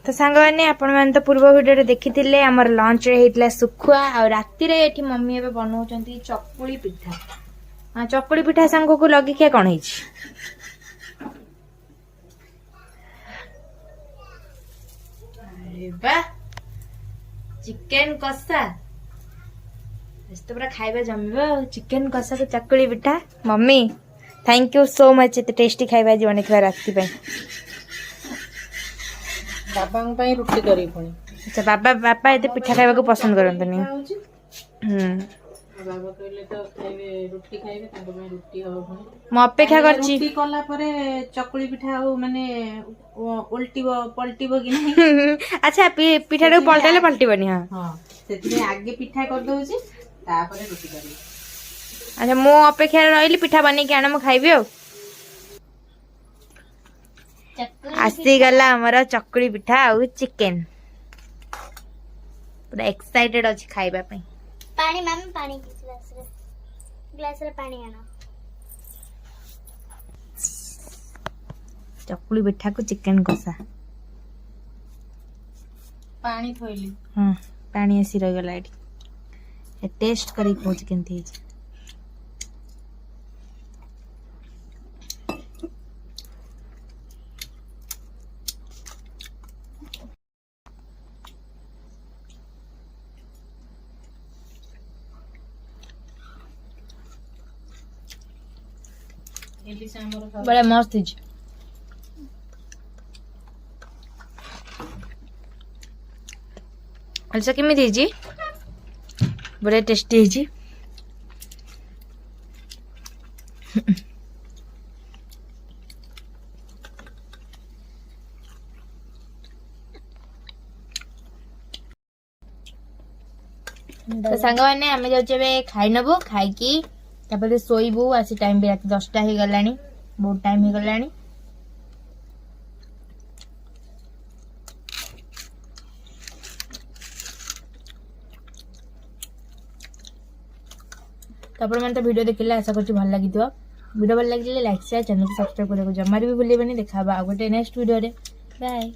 तो सांग मैंने आपण मैंने तो पूर्व वीडियो देखी आमर लंच रे हेतला सुखुआ आ राति रे एठी मम्मी एबे बनाउचंती चकुली पिठा। हां चकुली पिठा सांग को लगी के कोन हिच अरे बा चिकन कसा तो पूरा खाइबा जमबा चिकन कसा को chakuli pitha. Mummy thank you so much एते टेस्टी खाइबा जी बने राति पे बाबा रुटी करी पुणी। अच्छा बाबा बाबा एते पिठा खाइबा को पसंद करंतनी। बाबा कहले तो खाइबे रुटी खाइबे ताको में रुटी हो पुणी म अपेक्षा करची रुटी कला परे चकुली पिठा हो माने उल्टीबो पलटीबो कि नहीं। अच्छा पिठा रे पलटाले पलटीबनी। हां हां सेति आगे पिठा कर दोची तापरे रुटी करी। अच्छा मो अपेक्षा रहिली पिठा बनै के आना म खाइबे। आसी गला हमर चकुली पिठा आ चिकन पूरा एक्साइटेड अछि खाइबा पई। पानी मैम पानी ग्लास रे पानी आना। चकुली पिठा को चिकन कसा पानी थोइली। हां पानी आसी रह गला एठी टेस्ट करी को चिकन थी। बड़ा मस्त है। अच्छा केमी थी बड़ा टेस्टी है जी। तो सांग मैंने आम जाऊे खाई नबू खाई तापर शोबू आसी टाइम भी रात 10टा हो गला बहुत टाइम हो गला। तापर मैंने तो वीडियो देखिले आशा करछि भल लागि तो वीडियो भल लागि लाइक शेयर चैनल को सब्सक्राइब करने को जमार भी भूलिबेनी। देखा आ गोटे नेक्स्ट वीडियो रे बाय।